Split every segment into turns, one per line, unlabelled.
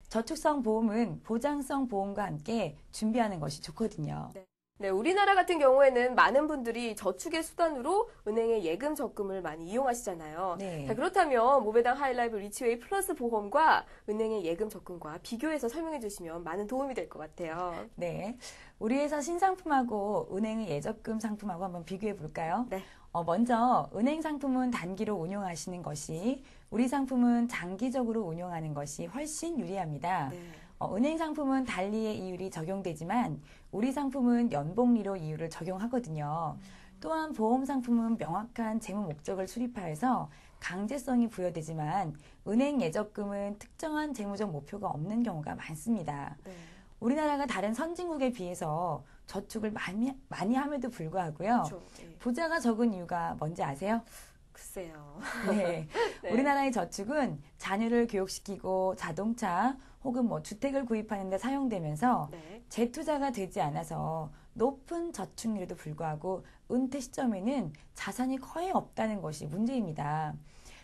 저축성 보험은 보장성 보험과 함께 준비하는 것이 좋거든요.
네, 우리나라 같은 경우에는 많은 분들이 저축의 수단으로 은행의 예금 적금을 많이 이용하시잖아요.
네.
자, 그렇다면 모베당 하이라이프 리치웨이 플러스 보험과 은행의 예금 적금과 비교해서 설명해 주시면 많은 도움이 될 것 같아요.
네. 우리 회사 신상품하고 은행의 예적금 상품하고 한번 비교해 볼까요?
네.
먼저 은행 상품은 단기로 운용하시는 것이, 우리 상품은 장기적으로 운용하는 것이 훨씬 유리합니다.
네.
은행 상품은 달리의 이율이 적용되지만 우리 상품은 연복리로 이율을 적용하거든요. 또한 보험 상품은 명확한 재무 목적을 수립하여서 강제성이 부여되지만 은행 예적금은 특정한 재무적 목표가 없는 경우가 많습니다.
네.
우리나라가 다른 선진국에 비해서 저축을 많이 함에도 불구하고요.
그렇죠. 네.
부자가 적은 이유가 뭔지 아세요?
글쎄요.
네.
네.
우리나라의 저축은 자녀를 교육시키고 자동차 혹은 주택을 구입하는 데 사용되면서
네.
재투자가 되지 않아서 높은 저축률에도 불구하고 은퇴 시점에는 자산이 거의 없다는 것이 문제입니다.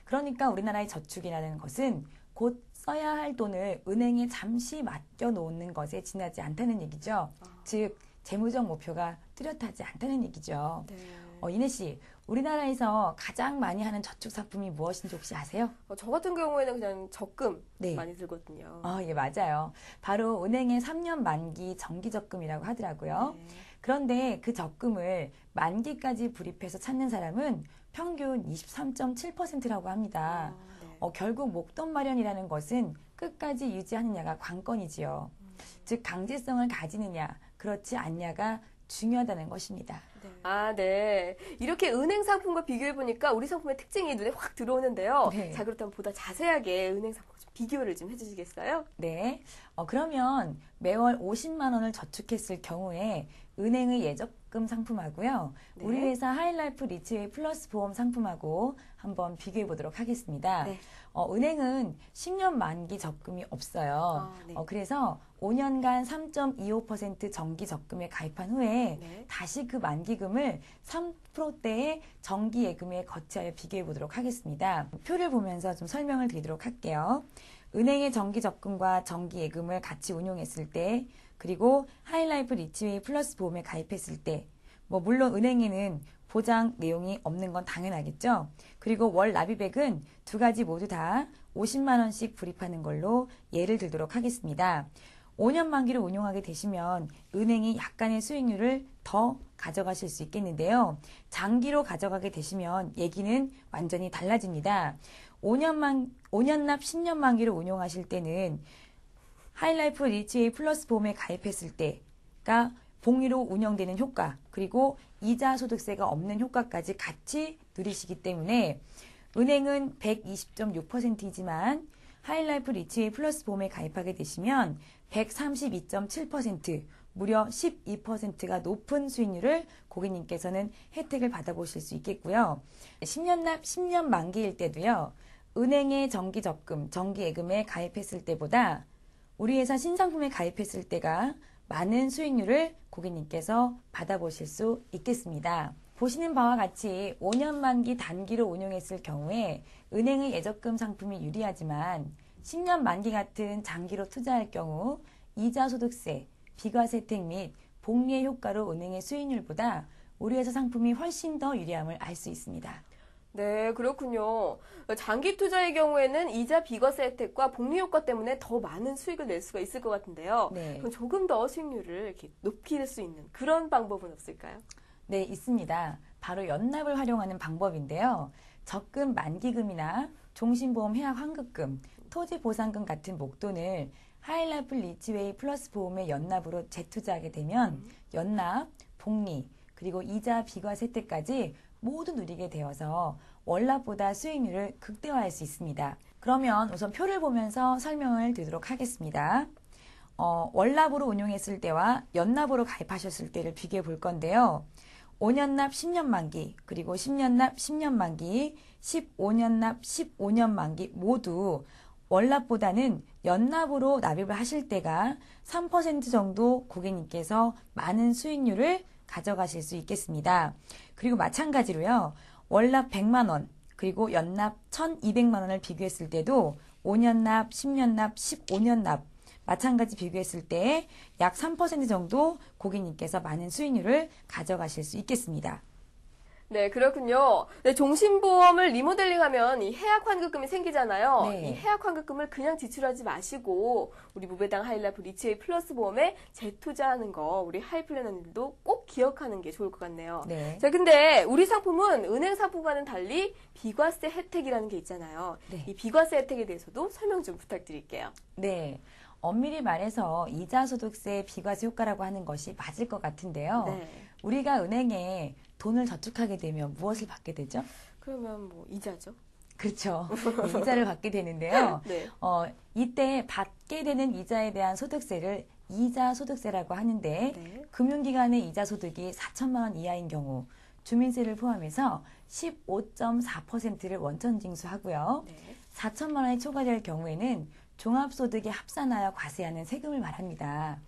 그러니까 우리나라의 저축이라는 것은 곧 써야 할 돈을 은행에 잠시 맡겨 놓는 것에 지나지 않다는 얘기죠. 즉 재무적 목표가 뚜렷하지 않다는 얘기죠.
네.
이내 씨, 우리나라에서 가장 많이 하는 저축 상품이 무엇인지 혹시 아세요?
저 같은 경우에는 그냥 적금
네.
많이 들거든요.
예, 맞아요. 바로 은행의 3년 만기 정기적금이라고 하더라고요.
네.
그런데 그 적금을 만기까지 불입해서 찾는 사람은 평균 23.7%라고 합니다.
네.
결국 목돈 마련이라는 것은 끝까지 유지하느냐가 관건이지요. 즉 강제성을 가지느냐, 그렇지 않냐가 중요하다는 것입니다.
네. 이렇게 은행 상품과 비교해보니까 우리 상품의 특징이 눈에 확 들어오는데요.
네.
자, 그렇다면 보다 자세하게 은행 상품 좀 비교를 좀 해주시겠어요?
네. 그러면 매월 50만 원을 저축했을 경우에 은행의 예적금 상품하고요.
네.
우리 회사 하이라이프 리치웨이 플러스 보험 상품하고 한번 비교해 보도록 하겠습니다.
네.
은행은 10년 만기 적금이 없어요.
네.
그래서 5년간 3.25% 정기 적금에 가입한 후에
네.
다시 그 만기금을 3%대의 정기 예금에 거치하여 비교해 보도록 하겠습니다. 표를 보면서 좀 설명을 드리도록 할게요. 은행의 정기 적금과 정기 예금을 같이 운용했을 때, 그리고 하이라이프 리치웨이 플러스 보험에 가입했을 때, 물론 은행에는 보장 내용이 없는 건 당연하겠죠. 그리고 월 납입액은 두 가지 모두 다 50만 원씩 불입하는 걸로 예를 들도록 하겠습니다. 5년 만기로 운용하게 되시면 은행이 약간의 수익률을 더 가져가실 수 있겠는데요. 장기로 가져가게 되시면 얘기는 완전히 달라집니다. 5년 납 10년 만기로 운용하실 때는 하이라이프 리치웨이 플러스 보험에 가입했을 때가 복리로 운영되는 효과, 그리고 이자 소득세가 없는 효과까지 같이 누리시기 때문에 은행은 120.6%이지만 하이라이프 리치웨이 플러스 보험에 가입하게 되시면 132.7%, 무려 12%가 높은 수익률을 고객님께서는 혜택을 받아보실 수 있겠고요. 10년 납 10년 만기일 때도요. 은행의 정기 적금, 정기 예금에 가입했을 때보다 우리 회사 신상품에 가입했을 때가 많은 수익률을 고객님께서 받아보실 수 있겠습니다. 보시는 바와 같이 5년 만기 단기로 운용했을 경우에 은행의 예적금 상품이 유리하지만 10년 만기 같은 장기로 투자할 경우 이자 소득세, 비과세 혜택 및 복리의 효과로 은행의 수익률보다 우리 회사 상품이 훨씬 더 유리함을 알 수 있습니다.
네, 그렇군요. 장기 투자의 경우에는 이자 비과세 혜택과 복리 효과 때문에 더 많은 수익을 낼 수가 있을 것 같은데요.
네.
그럼 조금 더 수익률을 이렇게 높일 수 있는 그런 방법은 없을까요?
네, 있습니다. 바로 연납을 활용하는 방법인데요. 적금 만기금이나 종신보험 해약 환급금, 토지보상금 같은 목돈을 하이라이프 리치웨이 플러스 보험의 연납으로 재투자하게 되면 연납, 복리, 그리고 이자 비과세 혜택까지 모두 누리게 되어서 월납보다 수익률을 극대화할 수 있습니다. 그러면 우선 표를 보면서 설명을 드리도록 하겠습니다. 월납으로 운용했을 때와 연납으로 가입하셨을 때를 비교해 볼 건데요. 5년 납 10년 만기, 그리고 10년 납 10년 만기, 15년 납 15년 만기 모두 월납보다는 연납으로 납입을 하실 때가 3% 정도 고객님께서 많은 수익률을 가져가실 수 있겠습니다. 그리고 마찬가지로요. 월납 100만 원, 그리고 연납 1,200만 원을 비교했을 때도 5년 납, 10년 납, 15년 납 마찬가지 비교했을 때 약 3% 정도 고객님께서 많은 수익률을 가져가실 수 있겠습니다.
네, 그렇군요. 네, 종신보험을 리모델링하면 이 해약 환급금이 생기잖아요.
네.
이 해약 환급금을 그냥 지출하지 마시고 우리 무배당 하이라이프 리치웨이 플러스 보험에 재투자하는 거 우리 하이플래너님들도 꼭 기억하는 게 좋을 것 같네요.
네.
자, 근데 우리 상품은 은행 상품과는 달리 비과세 혜택이라는 게 있잖아요.
네.
이 비과세 혜택에 대해서도 설명 좀 부탁드릴게요.
네. 엄밀히 말해서 이자소득세 비과세 효과라고 하는 것이 맞을 것 같은데요.
네.
우리가 은행에 돈을 저축하게 되면 무엇을 받게 되죠?
그러면 뭐 이자죠?
그렇죠. 이자를 받게 되는데요.
네.
이때 받게 되는 이자에 대한 소득세를 이자소득세라고 하는데
네.
금융기관의 이자소득이 4천만 원 이하인 경우 주민세를 포함해서 15.4%를 원천징수하고요.
네.
4천만 원이 초과될 경우에는 종합소득에 합산하여 과세하는 세금을 말합니다.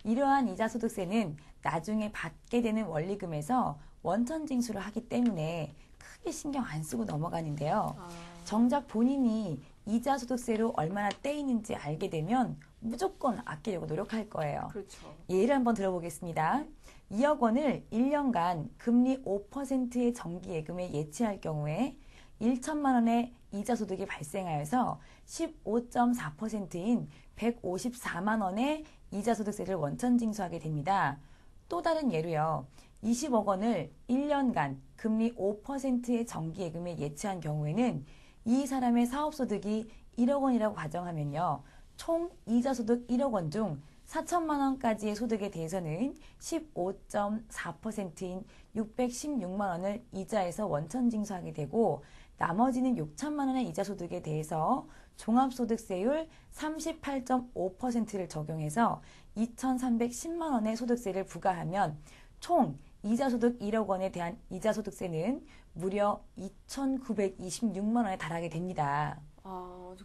이러한 이자소득세는 나중에 받게 되는 원리금에서 원천징수를 하기 때문에 크게 신경 안 쓰고 넘어가는데요. 정작 본인이 이자소득세로 얼마나 떼이는지 알게 되면 무조건 아끼려고 노력할 거예요.
그렇죠.
예를 한번 들어보겠습니다. 2억 원을 1년간 금리 5%의 정기예금에 예치할 경우에 1천만 원의 이자소득이 발생하여서 15.4%인 154만 원의 이자소득세를 원천징수하게 됩니다. 또 다른 예로요. 20억 원을 1년간 금리 5%의 정기예금에 예치한 경우에는 이 사람의 사업소득이 1억 원이라고 가정하면요. 총 이자소득 1억 원 중 4천만 원까지의 소득에 대해서는 15.4%인 616만 원을 이자에서 원천징수하게 되고 나머지는 6천만 원의 이자소득에 대해서 종합소득세율 38.5%를 적용해서 2,310만 원의 소득세를 부과하면 총 이자소득 1억 원에 대한 이자소득세는 무려 2,926만 원에 달하게 됩니다.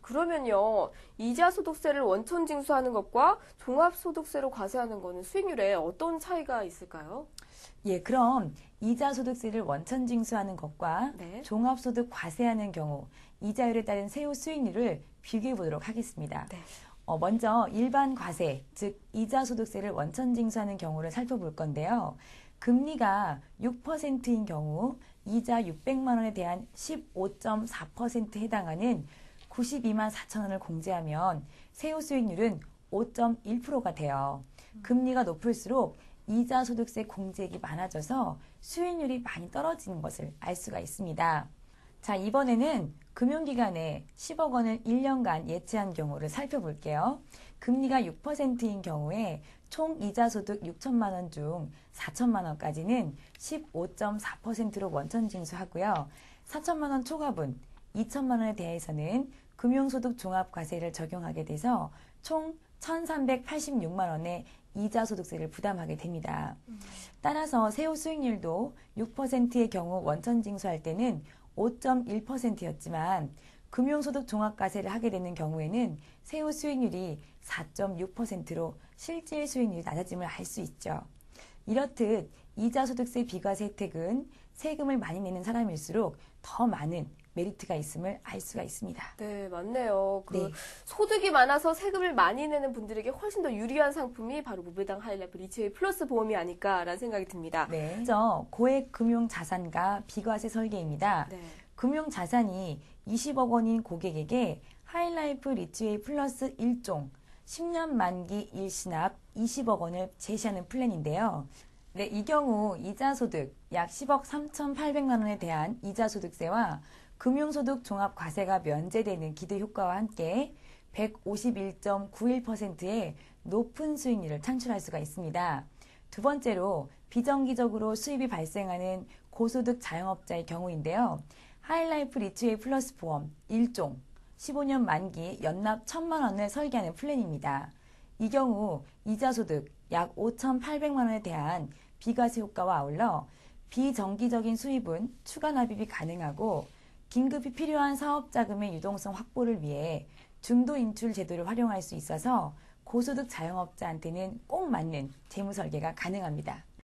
그러면요, 이자소득세를 원천징수하는 것과 종합소득세로 과세하는 거는 수익률에 어떤 차이가 있을까요?
예, 그럼 이자소득세를 원천징수하는 것과
네.
종합소득 과세하는 경우 이자율에 따른 세후 수익률을 비교해 보도록 하겠습니다.
네.
먼저 일반 과세, 즉 이자소득세를 원천징수하는 경우를 살펴볼 건데요. 금리가 6%인 경우 이자 600만 원에 대한 15.4%에 해당하는 92만 4천 원을 공제하면 세후 수익률은 5.1%가 돼요. 금리가 높을수록 이자소득세 공제액이 많아져서 수익률이 많이 떨어지는 것을 알 수가 있습니다. 자, 이번에는 금융기관에 10억 원을 1년간 예치한 경우를 살펴볼게요. 금리가 6%인 경우에 총 이자소득 6천만 원 중 4천만 원까지는 15.4%로 원천징수하고요. 4천만 원 초과분 2천만 원에 대해서는 금융소득 종합과세를 적용하게 돼서 총 1,386만 원의 이자소득세를 부담하게 됩니다. 따라서 세후 수익률도 6%의 경우 원천징수할 때는 5.1%였지만 금융소득 종합과세를 하게 되는 경우에는 세후 수익률이 4.6%로 실질 수익률이 낮아짐을 알 수 있죠. 이렇듯 이자소득세 비과세 혜택은 세금을 많이 내는 사람일수록 더 많은 메리트가 있음을 알 수가 있습니다.
네, 맞네요.
네.
소득이 많아서 세금을 많이 내는 분들에게 훨씬 더 유리한 상품이 바로 무배당 하이라이프 리치웨이 플러스 보험이 아닐까라는 생각이 듭니다.
네. 먼저 고액 금융 자산과 비과세 설계입니다.
네.
금융 자산이 20억 원인 고객에게 하이라이프 리치웨이 플러스 1종 10년 만기 일시납 20억 원을 제시하는 플랜인데요. 네, 이 경우 이자소득 약 10억 3,800만 원에 대한 이자소득세와 금융소득 종합과세가 면제되는 기대효과와 함께 151.91%의 높은 수익률을 창출할 수가 있습니다. 두 번째로 비정기적으로 수입이 발생하는 고소득 자영업자의 경우인데요. 하이라이프 리치웨이 플러스 보험 1종 15년 만기 연납 1,000만 원을 설계하는 플랜입니다. 이 경우 이자소득 약 5,800만 원에 대한 비과세 효과와 아울러 비정기적인 수입은 추가 납입이 가능하고 긴급히 필요한 사업자금의 유동성 확보를 위해 중도 인출 제도를 활용할 수 있어서 고소득 자영업자한테는 꼭 맞는 재무 설계가 가능합니다.